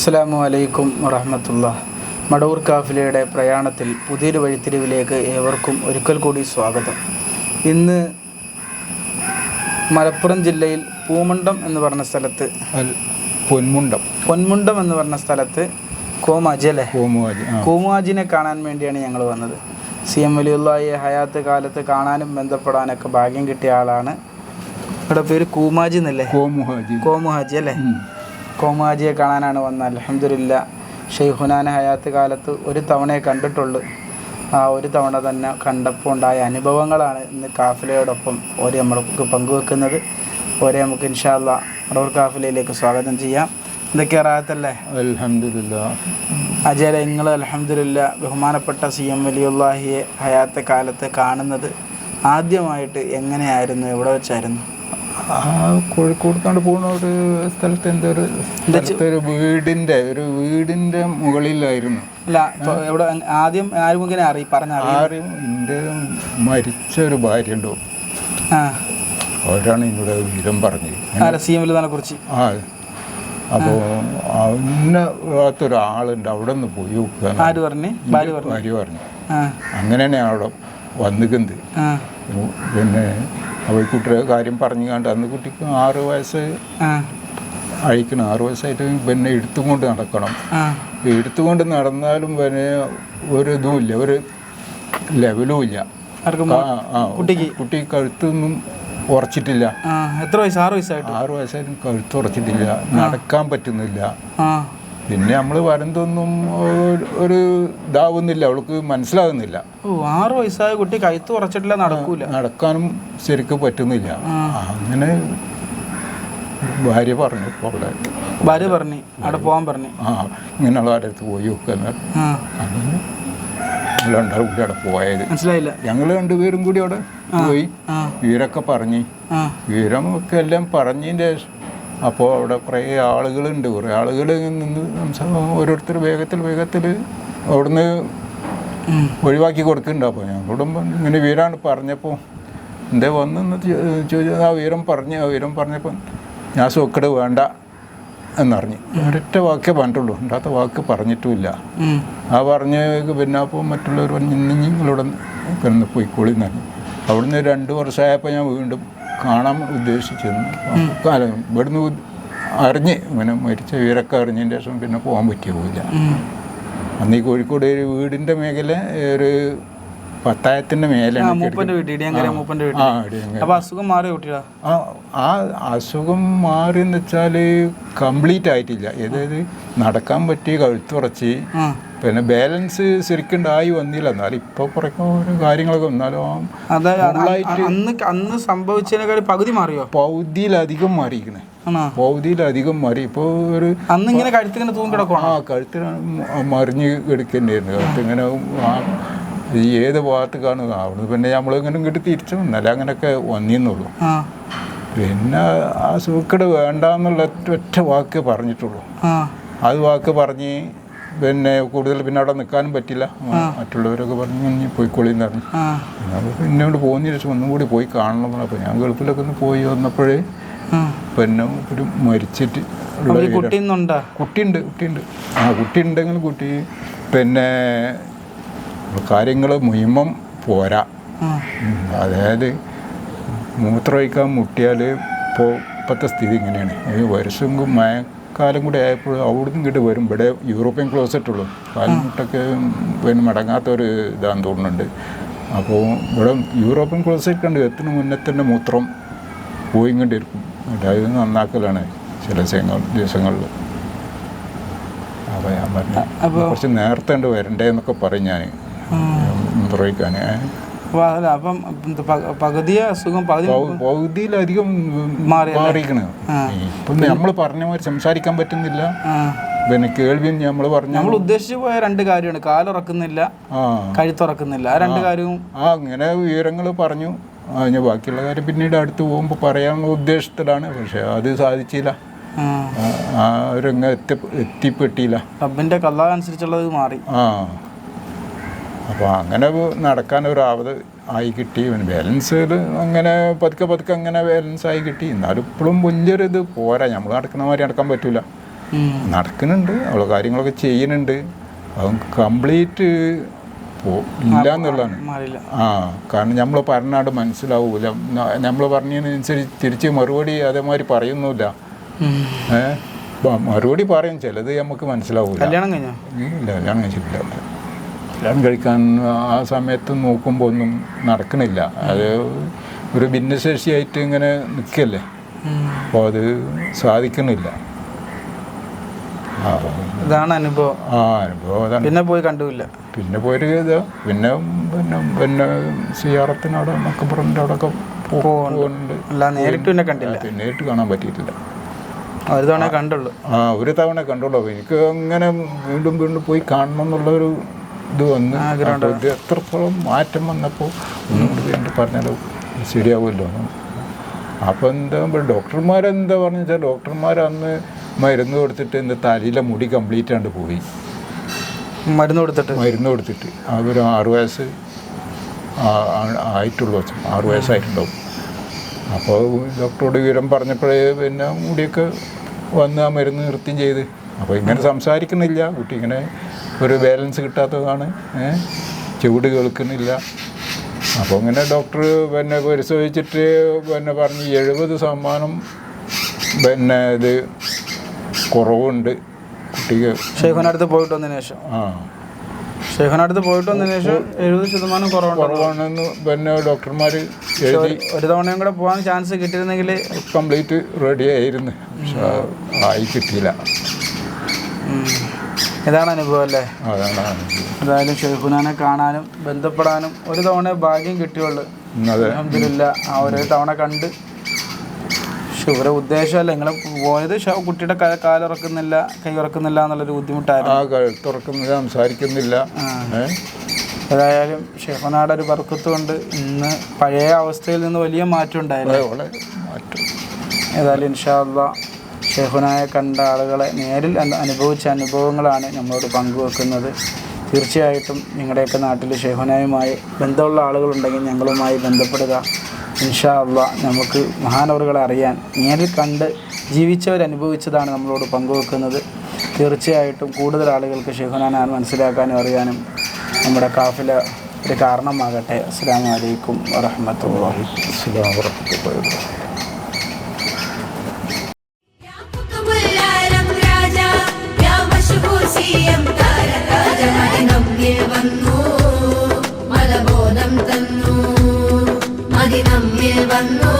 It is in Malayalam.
അസ്സലാമു അലൈക്കും വറഹ്മത്തുള്ളാഹി. മടവൂർ കാഫിലയുടെ പ്രയാണത്തിൽ പുതിയൊരു വഴിത്തിരിവിലേക്ക് ഏവർക്കും ഒരിക്കൽ കൂടി സ്വാഗതം. ഇന്ന് മലപ്പുറം ജില്ലയിൽ പൂമണ്ടം എന്ന് പറഞ്ഞ സ്ഥലത്ത് പൊന്മുണ്ടം എന്ന് പറഞ്ഞ സ്ഥലത്ത് കോമാജി അല്ലേ, കോമാജിനെ കാണാൻ വേണ്ടിയാണ് ഞങ്ങൾ വന്നത്. CM വലിയുള്ളാഹിയെ ഹയാത്ത് കാലത്ത് കാണാനും ബന്ധപ്പെടാനൊക്കെ ഭാഗ്യം കിട്ടിയ ആളാണ്. ഇവിടെ പേര് കൂമാജി എന്നല്ലേ, കോമുഹാജി അല്ലേ. കോമാജിയെ കാണാനാണ് വന്നത്. അൽഹംദുലില്ലാഹ് ഷെയ്ഖുനാനെ ഹയാത്ത് കാലത്ത് ഒരു തവണയെ കണ്ടിട്ടുള്ളൂ. ആ ഒരു തവണ തന്നെ കണ്ടപ്പോൾ ഉണ്ടായ അനുഭവങ്ങളാണ് ഇന്ന് കാഫിലയോടൊപ്പം ഓരോ നമ്മൾക്ക് പങ്കുവെക്കുന്നത്. ഓരോ നമുക്ക് ഇൻഷാ അല്ലാഹ് മടവൂർ കാഫിലയിലേക്ക് സ്വാഗതം ചെയ്യാം. എന്തൊക്കെ റാഹത്തല്ലേ? അൽഹംദുലില്ലാഹ്. അജയ് നിങ്ങൾ അൽഹംദുലില്ലാഹ് ബഹുമാനപ്പെട്ട CM വലിയുള്ളാഹിയെ ഹയാത്ത് കാലത്ത് കാണുന്നത് ആദ്യമായിട്ട് എങ്ങനെയായിരുന്നു, എവിടെ വെച്ചായിരുന്നു? കോഴിക്കോട് കണ്ട് പോകുന്ന ഒരു സ്ഥലത്ത് ഒരു വീടിന്റെ മുകളിലായിരുന്നു. അല്ല, എവിടെ ആദ്യം ആരും ഇങ്ങനെ ആരും എൻ്റെ മരിച്ച ഒരു ഭാര്യ ഉണ്ടോ, അവരാണ് എന്നോട് വിവരം പറഞ്ഞത് CM കുറിച്ച്. അപ്പോൾ അന്ന ഭാഗത്തൊരാളുണ്ട്, അവിടെ നിന്ന് പോയി നോക്കുക. ഭാര്യ പറഞ്ഞു. അങ്ങനെയാണ് അവിടെ വന്നിക്കുന്നത്. പിന്നെ അവൾക്കുട്ടിയുടെ കാര്യം പറഞ്ഞു കണ്ട് അന്ന് കുട്ടിക്ക് 6 വയസ്സ് അഴിക്കണം. 6 വയസ്സായിട്ട് പിന്നെ എടുത്തുകൊണ്ട് നടക്കണം. എടുത്തുകൊണ്ട് നടന്നാലും പിന്നെ ഒരു ഇതുമില്ല, ഒരു ലെവലും ഇല്ല. കുട്ടി കഴുത്തൊന്നും ഉറച്ചിട്ടില്ല. എത്ര വയസ്സ്? 6 വയസ്സായിട്ടും കഴുത്ത് ഉറച്ചിട്ടില്ല, നടക്കാൻ പറ്റുന്നില്ല. പിന്നെ നമ്മൾ വരുന്നതൊന്നും ഒരു ഇതാവുന്നില്ല, അവൾക്ക് മനസ്സിലാകുന്നില്ല. 6 വയസ്സായ കുട്ടി കഴുത്ത് ഉറച്ചിട്ടില്ല, നടക്കാനും ശരിക്കും പറ്റുന്നില്ല. അങ്ങനെ ഭാര്യ പറഞ്ഞു, അവിടെ പോകാൻ പറഞ്ഞു. ഇങ്ങനെയുള്ള അടുത്ത് പോയി വെക്കുന്ന അങ്ങനെ രണ്ടാളും കൂടി അവിടെ പോയത്. മനസ്സിലായില്ല. ഞങ്ങൾ രണ്ടുപേരും കൂടി അവിടെ പോയി വിവരമൊക്കെ പറഞ്ഞ് വിവരമൊക്കെ എല്ലാം പറഞ്ഞതിൻ്റെ ശേഷം അപ്പോൾ അവിടെ കുറേ ആളുകളുണ്ട്. കുറേ ആളുകൾ നിന്ന് ഓരോരുത്തർ വേഗത്തിൽ അവിടുന്ന് ഒഴിവാക്കി കൊടുക്കുന്നുണ്ട്. അപ്പോൾ ഞങ്ങളോടും ഇങ്ങനെ വീരാണ് പറഞ്ഞപ്പോൾ എന്തേ വന്നെന്ന് ചോദിച്ചാൽ ആ വീരം പറഞ്ഞപ്പോൾ ഞാൻ സോക്കട് വേണ്ട എന്നറിഞ്ഞു. ഒരൊറ്റ വാക്കേ പറഞ്ഞിട്ടുള്ളൂ, ഉണ്ടാത്ത വാക്ക് പറഞ്ഞിട്ടുമില്ല. ആ പറഞ്ഞ് പിന്നെ അപ്പോൾ മറ്റുള്ളവർ പറഞ്ഞു നിങ്ങളിവിടെ കിടന്ന് പോയിക്കോളി എന്നറിഞ്ഞു. അവിടുന്ന് 2 വർഷമായപ്പോൾ ഞാൻ വീണ്ടും കാണാൻ ഉദ്ദേശിച്ചിരുന്നു. ഇവിടുന്ന് അറിഞ്ഞ് ഇങ്ങനെ മരിച്ച വീരൊക്കെ അറിഞ്ഞതിൻ്റെ ശേഷം പിന്നെ പോകാൻ പറ്റിയില്ല. അന്ന് ഈ കോഴിക്കോട് ഒരു വീടിൻ്റെ മേഖല ഒരു പത്തായത്തിൻ്റെ മേലാണ്. ആ അസുഖം മാറിയെന്ന് വെച്ചാൽ കംപ്ലീറ്റ് ആയിട്ടില്ല. അതായത് നടക്കാൻ പറ്റി, കഴുത്തുറച്ച്, പിന്നെ ബാലൻസ് ശരിക്കുണ്ടായി വന്നില്ല. എന്നാലും ഇപ്പോൾ കുറേ കാര്യങ്ങളൊക്കെ വന്നാലും അന്ന് സംഭവിച്ചതിനേക്കാൾ പകുതിയിലധികം മാറിയിരിക്കണേ. പകുതിയിലധികം മാറി. ഇപ്പോൾ ഒരു അന്നിങ്ങനെ കഴുത്തിങ്ങനെ തൂങ്ങിക്കിടക്കണം. കഴുത്തിന് മറിഞ്ഞ് കിടക്കേണ്ടിയായിരുന്നു. കഴുത്തിങ്ങനെ ഏത് ഭാഗത്ത് കാണുക. അവിടെ പിന്നെ നമ്മളിങ്ങനെ ഇങ്ങോട്ട് തിരിച്ചു വന്നല്ല, അങ്ങനെയൊക്കെ വന്നിരുന്നുള്ളൂ. പിന്നെ ആ സൂക്കട് വേണ്ടെന്നുള്ള ഒറ്റ വാക്ക് പറഞ്ഞിട്ടുള്ളൂ. അത് വാക്ക് പറഞ്ഞ് പിന്നെ കൂടുതൽ പിന്നെ അവിടെ നിൽക്കാനും പറ്റില്ല. മറ്റുള്ളവരൊക്കെ പറഞ്ഞ് പോയിക്കൊള്ളിന്ന് പറഞ്ഞു. പിന്നോട് പോകുന്നതിന് ശേഷം ഒന്നും കൂടി പോയി കാണണം. അപ്പോൾ ഞാൻ ഗൾഫിലൊക്കെ ഒന്ന് പോയി വന്നപ്പോഴേ പിന്നെ ഒരു മരിച്ചിട്ട് കുട്ടിയുണ്ട്. കുട്ടി ഉണ്ടെങ്കിൽ കുട്ടി പിന്നെ കാര്യങ്ങൾ മുഴുവൻ പോരാ. അതായത് മൂത്രമൊഴിക്കാൻ മുട്ടിയാൽ ഇപ്പോഴത്തെ സ്ഥിതി ഇങ്ങനെയാണ്. വർഷം മഴക്കാലം കൂടെ ആയപ്പോൾ അവിടുന്ന് ഇങ്ങോട്ട് വരും. ഇവിടെ യൂറോപ്യൻ ക്ലോസറ്റുള്ളൂ, കാൽമുട്ടൊക്കെ പിന്നെ മടങ്ങാത്തൊരു ഇതാന്ന് തോന്നുന്നുണ്ട്. അപ്പോൾ ഇവിടെ യൂറോപ്യൻ ക്ലോസറ്റ് കണ്ട് എത്തുന്ന മുന്നേ തന്നെ മൂത്രം പോയിക്കൊണ്ടിരിക്കും. അതായത് നന്നാക്കലാണ് ചില ദിവസങ്ങളിൽ. അപ്പോൾ ഞാൻ പറഞ്ഞു കുറച്ച് നേരത്തെ ഉണ്ട് വരണ്ടേ എന്നൊക്കെ പറയും ഞാൻ മൂത്രമൊഴിക്കാൻ. പകുതിയിലധികം മാറിയിരിക്കണേ. ഇപ്പം നമ്മൾ പറഞ്ഞ മാതിരി സംസാരിക്കാൻ പറ്റുന്നില്ല. പിന്നെ കേൾവിയും നമ്മൾ ഉദ്ദേശിച്ചു പോയ 2 കാര്യമാണ്, കാലുറക്കുന്നില്ല, കഴുത്തുറക്കുന്നില്ല. ആ 2 കാര്യവും അങ്ങനെ വിവരങ്ങൾ പറഞ്ഞു. അതിന് ബാക്കിയുള്ള കാര്യം പിന്നീട് അടുത്ത് പോകുമ്പോൾ പറയാനുള്ള ഉദ്ദേശത്തിലാണ്. പക്ഷെ അത് സാധിച്ചില്ല, ആ രംഗം എത്തിപ്പെട്ടില്ല. റബ്ബിന്റെ ഖദാ അനുസരിച്ചുള്ളത് മാറി. അപ്പോൾ അങ്ങനെ നടക്കാനൊരാവത് ആയി കിട്ടി. ബാലൻസിൽ അങ്ങനെ പതുക്കെ അങ്ങനെ ബാലൻസ് ആയി കിട്ടി. എന്നാലും ഇപ്പോഴും വലിയൊരു ഇത് പോരാ. നമ്മൾ നടക്കുന്ന മാതിരി നടക്കാൻ പറ്റില്ല. നടക്കുന്നുണ്ട്, അവളെ കാര്യങ്ങളൊക്കെ ചെയ്യുന്നുണ്ട്. അവൻ കംപ്ലീറ്റ് ഇല്ല എന്നുള്ളതാണ്. കാരണം നമ്മൾ പറഞ്ഞാട് മനസ്സിലാവൂല, നമ്മൾ പറഞ്ഞതിനനുസരിച്ച് തിരിച്ച് മറുപടി അതേമാതിരി പറയുന്നില്ല. മറുപടി പറയും, ചിലത് നമുക്ക് മനസ്സിലാവൂല. ഇല്ല, കല്യാണം കഴിച്ചിട്ടില്ല. കല്യാണം കഴിക്കാൻ ആ സമയത്ത് നോക്കുമ്പോൾ ഒന്നും നടക്കണില്ല. അത് ഒരു ഭിന്നശേഷിയായിട്ട് ഇങ്ങനെ നിൽക്കല്ലേ, അപ്പോൾ അത് സാധിക്കുന്നില്ല. ഇതാണ് അനുഭവം. അനുഭവം അതാണ്. പിന്നെ പോയി കണ്ടില്ല. പിന്നെ പോയിട്ട് പിന്നെ പിന്നെ പിന്നെ സിയാറത്തിനവിടെ മക്കബറിൻ്റെ അവിടെയൊക്കെ പോകുന്നുണ്ട്. നേരിട്ട് പിന്നെ കണ്ടില്ല. നേരിട്ട് കാണാൻ പറ്റിയിട്ടില്ല. ഒരു തവണ കണ്ടുള്ളൂ. ഒരു തവണ കണ്ടുള്ളൂ. എനിക്ക് അങ്ങനെ വീണ്ടും വീണ്ടും പോയി കാണണം എന്നുള്ളൊരു ഇത് വന്ന്, ഇത് എത്രത്തോളം മാറ്റം വന്നപ്പോൾ ഒന്നും കൂടി വീണ്ടും പറഞ്ഞാലോ ശരിയാവുമല്ലോ. അപ്പോൾ എന്താ ഡോക്ടർമാരെന്താ പറഞ്ഞു വെച്ചാൽ, ഡോക്ടർമാർ അന്ന് മരുന്ന് കൊടുത്തിട്ട് എൻ്റെ തലയിലെ മുടി കംപ്ലീറ്റ് ആണ്ട് പോയി. മരുന്ന് കൊടുത്തിട്ട് അതൊരു 6 വയസ്സ് ആയിട്ടുള്ളൂ, 6 വയസ്സായിട്ടുണ്ടാവും. അപ്പോൾ ഡോക്ടറോട് വിവരം പറഞ്ഞപ്പോഴേ പിന്നെ മുടിയൊക്കെ വന്ന് ആ മരുന്ന് നിർത്തിയും ചെയ്ത്. അപ്പോൾ ഇങ്ങനെ സംസാരിക്കുന്നില്ല കുട്ടി, ഇങ്ങനെ ഒരു ബാലൻസ് കിട്ടാത്തതാണ്, ചുവട് കേൾക്കുന്നില്ല. അപ്പോൾ ഇങ്ങനെ ഡോക്ടർ പിന്നെ പരിശോധിച്ചിട്ട് പിന്നെ പറഞ്ഞ് 70% പിന്നെ ഇത് കുറവുണ്ട് കുട്ടിക്ക്. ഷെയ്ഖിനടുത്ത് പോയിട്ട് വന്നതിന് ശേഷം ഷെയ്ഖിനടുത്ത് പോയിട്ട് വന്നതിന് ശേഷം 70% കുറവാണെന്ന് പിന്നെ ഡോക്ടർമാർ എഴുതി. ഒരു തവണയും കൂടെ പോകാൻ ചാൻസ് കിട്ടിയിരുന്നെങ്കിൽ കംപ്ലീറ്റ് റെഡി ആയിരുന്നു, പക്ഷെ ആയി കിട്ടിയില്ല. ഇതാണ് അനുഭവം അല്ലേ? അതാണ്. എന്തായാലും ഷെയ്ഖുനാനെ കാണാനും ബന്ധപ്പെടാനും ഒരു തവണ ഭാഗ്യം കിട്ടിയുള്ളൂ. അൽഹംദുലില്ലാ, ആ ഒരു തവണ കണ്ട്. ഇവരെ ഉദ്ദേശമല്ല, നിങ്ങൾ പോയത് കുട്ടിയുടെ കാലിറക്കുന്നില്ല, കൈ ഉറക്കുന്നില്ല എന്നുള്ളൊരു ബുദ്ധിമുട്ടായിരുന്നു. തുറക്കുന്നില്ല, സംസാരിക്കുന്നില്ല. ഏതായാലും ഷെയ്ഖുനാടെ ഒരു ബർക്കത്ത് കൊണ്ട് ഇന്ന് പഴയ അവസ്ഥയിൽ നിന്ന് വലിയ മാറ്റം ഉണ്ടായിരുന്നു. ഏതായാലും ഇൻഷാ അല്ലാഹ് ഷെയ്ഖുനായെ കണ്ട ആളുകളെ നേരിൽ അനുഭവിച്ച അനുഭവങ്ങളാണ് നമ്മളോട് പങ്കുവെക്കുന്നത്. തീർച്ചയായിട്ടും നിങ്ങളുടെയൊക്കെ നാട്ടിൽ ഷെയ്ഖുനായുമായി ബന്ധമുള്ള ആളുകളുണ്ടെങ്കിൽ ഞങ്ങളുമായി ബന്ധപ്പെടുക. ഇൻഷാ അല്ലാഹ് നമുക്ക് മഹാനവറുകളെ അറിയാൻ, നേരിൽ കണ്ട് ജീവിച്ചവരനുഭവിച്ചതാണ് നമ്മളോട് പങ്കുവെക്കുന്നത്. തീർച്ചയായിട്ടും കൂടുതൽ ആളുകൾക്ക് ഷെയ്ഖുനാനെ മനസ്സിലാക്കാനും അറിയാനും നമ്മുടെ കാഫില ഒരു കാരണമാകട്ടെ. അസ്സലാമു അലൈക്കും വറഹ്മത്തുള്ളാഹി. വന്നു